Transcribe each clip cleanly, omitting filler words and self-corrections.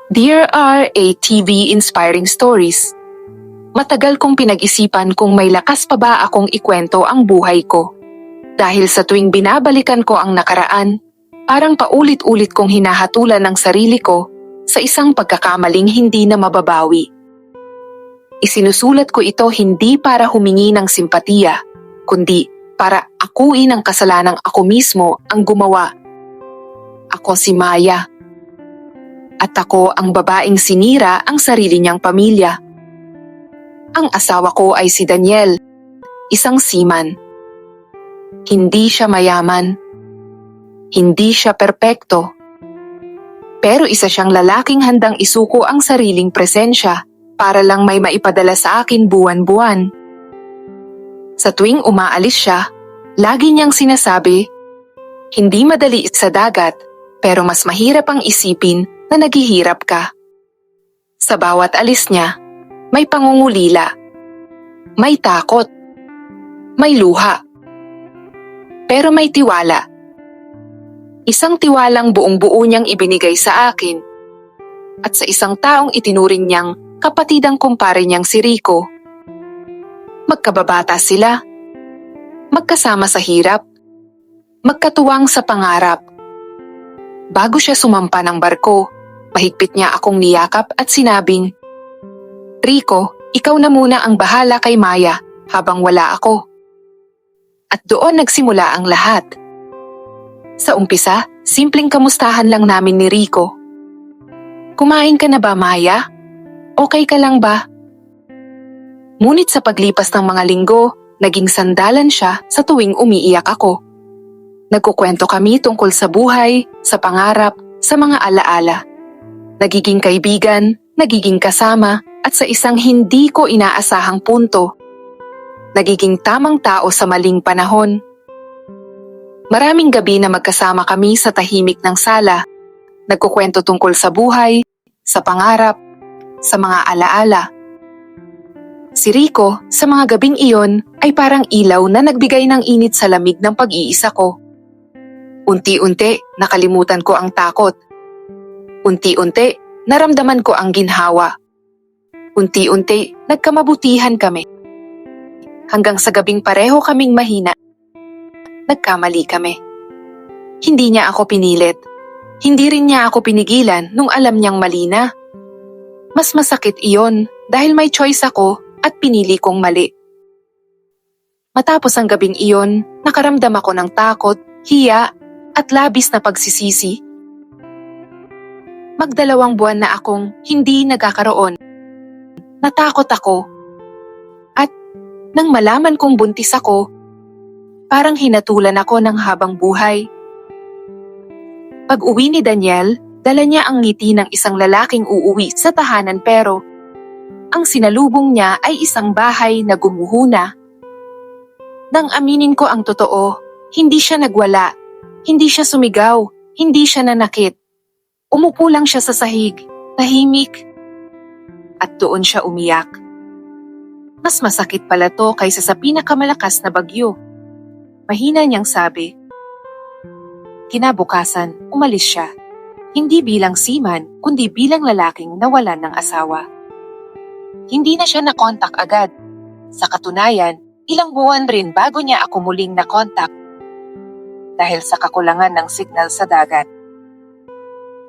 Dear RATV Inspiring Stories, matagal kong pinag-isipan kung may lakas pa ba akong ikwento ang buhay ko. Dahil sa tuwing binabalikan ko ang nakaraan, parang paulit-ulit kong hinahatulan ng sarili ko sa isang pagkakamaling hindi na mababawi. Isinusulat ko ito hindi para humingi ng simpatiya, kundi para akuin ang kasalanang ako mismo ang gumawa. Ako si Maya. At ako ang babaeng sinira ang sarili niyang pamilya. Ang asawa ko ay si Daniel, isang seaman. Hindi siya mayaman. Hindi siya perpekto. Pero isa siyang lalaking handang isuko ang sariling presensya para lang may maipadala sa akin buwan-buwan. Sa tuwing umaalis siya, lagi niyang sinasabi, hindi madali sa dagat, pero mas mahirap ang isipin na naghihirap ka. Sa bawat alis niya, may pangungulila, may takot, may luha, pero may tiwala. Isang tiwalang buong-buo niyang ibinigay sa akin at sa isang taong itinuring niyang kapatidang kumpare niyang si Rico. Magkababata sila, magkasama sa hirap, magkatuwang sa pangarap. Bago siya sumampa ng barko, mahigpit niya akong niyakap at sinabing, Rico, ikaw na muna ang bahala kay Maya habang wala ako. At doon nagsimula ang lahat. Sa umpisa, simpleng kamustahan lang namin ni Rico. Kumain ka na ba, Maya? Okay ka lang ba? Ngunit sa paglipas ng mga linggo, naging sandalan siya sa tuwing umiiyak ako. Nagkukwento kami tungkol sa buhay, sa pangarap, sa mga alaala. Nagiging kaibigan, nagiging kasama, at sa isang hindi ko inaasahang punto, nagiging tamang tao sa maling panahon. Maraming gabi na magkasama kami sa tahimik ng sala, nagkukwento tungkol sa buhay, sa pangarap, sa mga alaala. Si Rico, sa mga gabing iyon, ay parang ilaw na nagbigay ng init sa lamig ng pag-iisa ko. Unti-unti, nakalimutan ko ang takot. Unti-unti, naramdaman ko ang ginhawa. Unti-unti, nagkamabutihan kami. Hanggang sa gabing pareho kaming mahina, nagkamali kami. Hindi niya ako pinilit. Hindi rin niya ako pinigilan nung alam niyang mali na. Mas masakit iyon dahil may choice ako at pinili kong mali. Matapos ang gabing iyon, nakaramdam ako ng takot, hiya, at labis na pagsisisi. Magdalawang buwan na akong hindi nagkakaroon. Natakot ako. At nang malaman kong buntis ako, parang hinatulan ako ng habang buhay. Pag-uwi ni Daniel, dala niya ang ngiti ng isang lalaking uuwi sa tahanan pero ang sinalubong niya ay isang bahay na gumuhuna. Nang aminin ko ang totoo, hindi siya nagwala, hindi siya sumigaw, hindi siya nanakit. Umupo lang siya sa sahig, tahimik, at doon siya umiyak. Mas masakit pala to kaysa sa pinakamalakas na bagyo. Mahina niyang sabi. Kinabukasan, umalis siya. Hindi bilang seaman, kundi bilang lalaking nawalan ng asawa. Hindi na siya nakontak agad. Sa katunayan, ilang buwan rin bago niya ako muling nakontak. Dahil sa kakulangan ng signal sa dagat.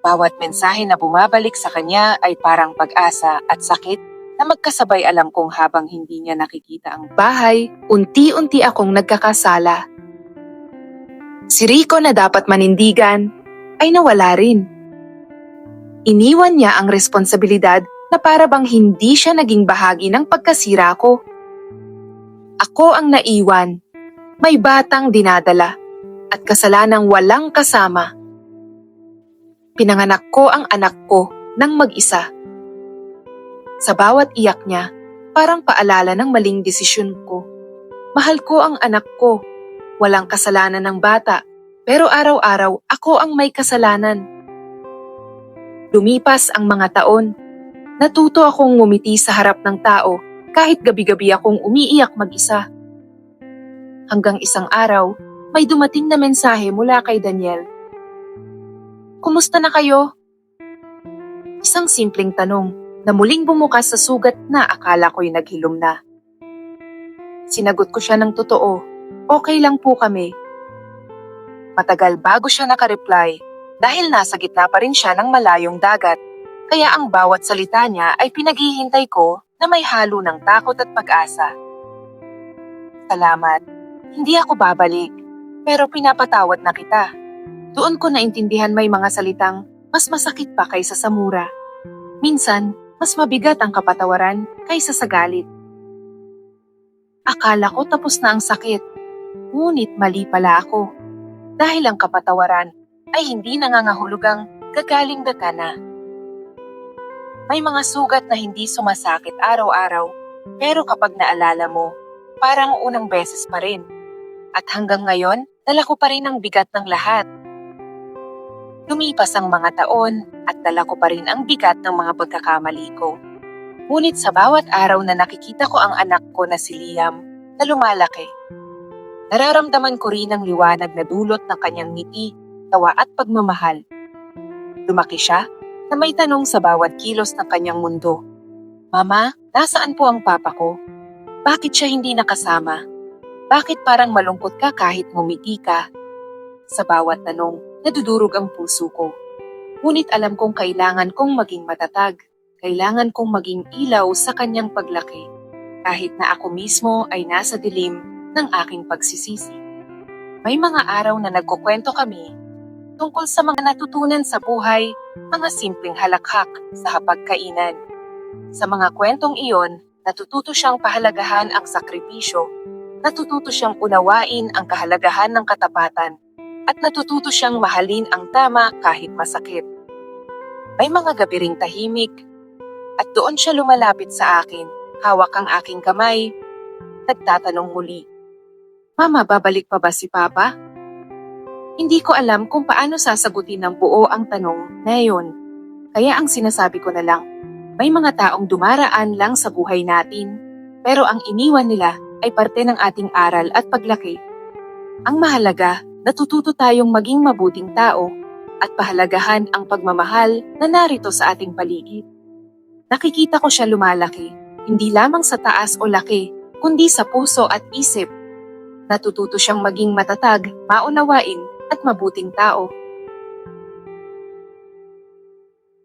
Bawat mensahe na bumabalik sa kanya ay parang pag-asa at sakit na magkasabay alam kong habang hindi niya nakikita ang bahay, unti-unti akong nagkakasala. Si Rico na dapat manindigan ay nawala rin. Iniwan niya ang responsibilidad na para bang hindi siya naging bahagi ng pagkasira ko. Ako ang naiwan, may batang dinadala at kasalanang walang kasama. Pinanganak ko ang anak ko nang mag-isa. Sa bawat iyak niya, parang paalala ng maling desisyon ko. Mahal ko ang anak ko. Walang kasalanan ng bata, pero araw-araw ako ang may kasalanan. Lumipas ang mga taon. Natuto akong ngumiti sa harap ng tao kahit gabi-gabi akong umiiyak mag-isa. Hanggang isang araw, may dumating na mensahe mula kay Daniel. Kumusta na kayo? Isang simpleng tanong na muling bumukas sa sugat na akala ko'y naghilom na. Sinagot ko siya ng totoo, okay lang po kami. Matagal bago siya nakareply dahil nasa gitna pa rin siya ng malayong dagat. Kaya ang bawat salita niya ay pinaghihintay ko na may halo ng takot at pag-asa. Salamat. Hindi ako babalik, pero pinapatawad na kita. Doon ko naintindihan may mga salitang mas masakit pa kaysa sa mura. Minsan, mas mabigat ang kapatawaran kaysa sa galit. Akala ko tapos na ang sakit, ngunit mali pala ako. Dahil ang kapatawaran ay hindi nangangahulugang gagaling ka na. May mga sugat na hindi sumasakit araw-araw, pero kapag naalala mo, parang unang beses pa rin. At hanggang ngayon, dala ko pa rin ang bigat ng lahat. Lumipas ang mga taon at dala ko pa rin ang bigat ng mga pagkakamali ko. Ngunit sa bawat araw na nakikita ko ang anak ko na si Liam na lumalaki, nararamdaman ko rin ang liwanag na dulot ng kanyang ngiti, tawa at pagmamahal. Lumaki siya na may tanong sa bawat kilos ng kanyang mundo. Mama, nasaan po ang papa ko? Bakit siya hindi nakasama? Bakit parang malungkot ka kahit ngumiti ka? Sa bawat tanong, nadudurog ang puso ko. Ngunit alam kong kailangan kong maging matatag. Kailangan kong maging ilaw sa kanyang paglaki. Kahit na ako mismo ay nasa dilim ng aking pagsisisi. May mga araw na nagkukwento kami tungkol sa mga natutunan sa buhay, mga simpleng halakhak sa hapagkainan. Sa mga kwentong iyon, natututo siyang pahalagahan ang sakripisyo, natututo siyang unawain ang kahalagahan ng katapatan, at natututo siyang mahalin ang tama kahit masakit. May mga gabi ring tahimik, at doon siya lumalapit sa akin, hawak ang aking kamay, nagtatanong muli, Mama, babalik pa ba si Papa? Hindi ko alam kung paano sasagutin ng buo ang tanong na iyon. Kaya ang sinasabi ko na lang, may mga taong dumaraan lang sa buhay natin, pero ang iniwan nila ay parte ng ating aral at paglaki. Ang mahalaga, natututo tayong maging mabuting tao at pahalagahan ang pagmamahal na narito sa ating paligid. Nakikita ko siya lumalaki, hindi lamang sa taas o laki, kundi sa puso at isip. Natututo siyang maging matatag, maunawain, at mabuting tao.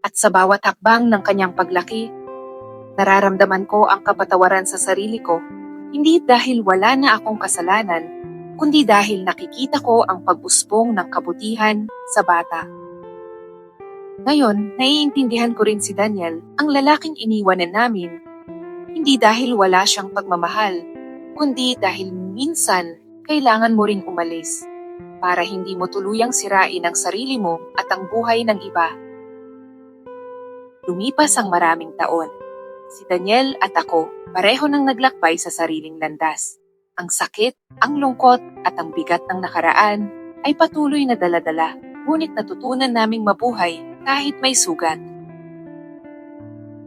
At sa bawat hakbang ng kanyang paglaki, nararamdaman ko ang kapatawaran sa sarili ko, hindi dahil wala na akong kasalanan, kundi dahil nakikita ko ang pag-usbong ng kabutihan sa bata. Ngayon, naiintindihan ko rin si Daniel, ang lalaking iniwanan namin, hindi dahil wala siyang pagmamahal, kundi dahil minsan kailangan mo ring umalis para hindi mo tuluyang sirain ang sarili mo at ang buhay ng iba. Lumipas ang maraming taon. Si Daniel at ako pareho nang naglakbay sa sariling landas. Ang sakit, ang lungkot at ang bigat ng nakaraan ay patuloy na dala-dala, ngunit natutunan naming mabuhay kahit may sugat.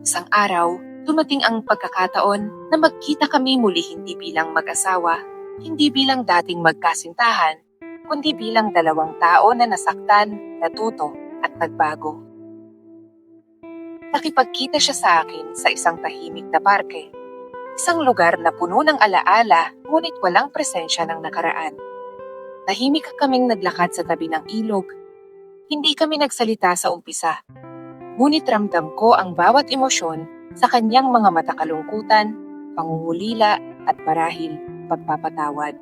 Isang araw, dumating ang pagkakataon na magkita kami muli hindi bilang mag-asawa, hindi bilang dating magkasintahan, kundi bilang dalawang tao na nasaktan, natuto at nagbago. Nakipagkita siya sa akin sa isang tahimik na parke, isang lugar na puno ng alaala ngunit walang presensya ng nakaraan. Tahimik kaming naglakad sa tabi ng ilog. Hindi kami nagsalita sa umpisa, ngunit ramdam ko ang bawat emosyon sa kanyang mga mata, kalungkutan, pangungulila at marahil pagpapatawad.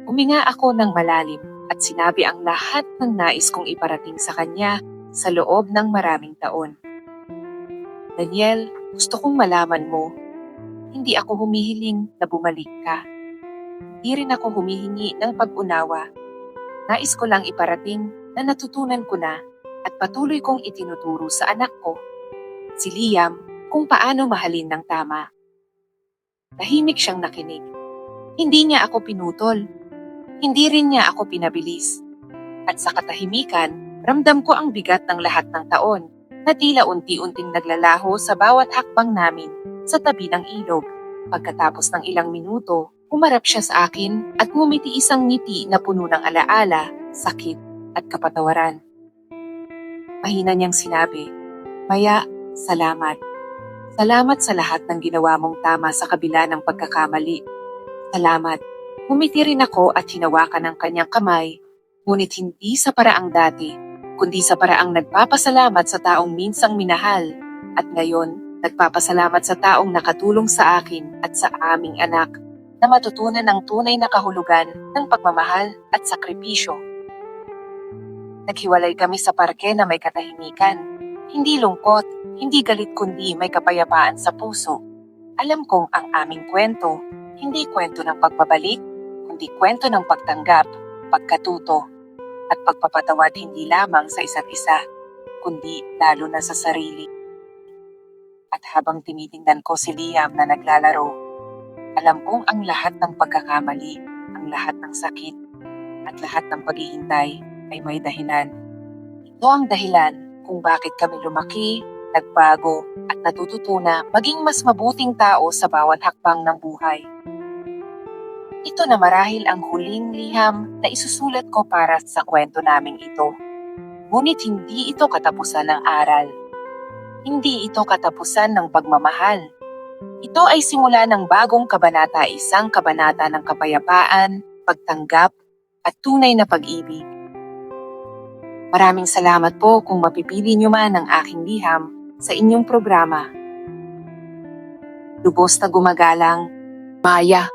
Uminga ako ng malalim at sinabi ang lahat ng nais kong iparating sa kanya sa loob ng maraming taon. Daniel, gusto kong malaman mo, hindi ako humihiling na bumalik ka. Hindi rin ako humihingi ng pag-unawa. Nais ko lang iparating na natutunan ko na at patuloy kong itinuturo sa anak ko, si Liam, kung paano mahalin ng tama. Tahimik siyang nakinig. Hindi niya ako pinutol. Hindi rin niya ako pinabilis. At sa katahimikan, ramdam ko ang bigat ng lahat ng taon na tila unti-unting naglalaho sa bawat hakbang namin sa tabi ng ilog. Pagkatapos ng ilang minuto, umarap siya sa akin at ngumiti isang ngiti na puno ng alaala, sakit at kapatawaran. Mahina niyang sinabi, Maya, salamat. Salamat sa lahat ng ginawa mong tama sa kabila ng pagkakamali. Salamat. Ngumiti rin ako at hinawakan ang kanyang kamay, ngunit hindi sa paraang dati, kundi sa paraang nagpapasalamat sa taong minsang minahal, at ngayon, nagpapasalamat sa taong nakatulong sa akin at sa aming anak, na matutunan ang tunay na kahulugan ng pagmamahal at sakripisyo. Naghiwalay kami sa parke na may katahimikan. Hindi lungkot, hindi galit kundi may kapayapaan sa puso. Alam kong ang aming kwento, hindi kwento ng pagbabalik, kundi kwento ng pagtanggap, pagkatuto, at pagpapatawad hindi lamang sa isa't isa, kundi lalo na sa sarili. At habang tinitingnan ko si Liam na naglalaro, alam kong ang lahat ng pagkakamali, ang lahat ng sakit, at lahat ng paghihintay ay may dahilan. Ito ang dahilan kung bakit kami lumaki, nagbago, at natututo na maging mas mabuting tao sa bawat hakbang ng buhay. Ito na marahil ang huling liham na isusulat ko para sa kwento naming ito. Ngunit hindi ito katapusan ng aral. Hindi ito katapusan ng pagmamahal. Ito ay simula ng bagong kabanata, isang kabanata ng kapayapaan, pagtanggap, at tunay na pag-ibig. Maraming salamat po kung mapipili niyo man ang aking liham sa inyong programa. Lubos na gumagalang, Maya.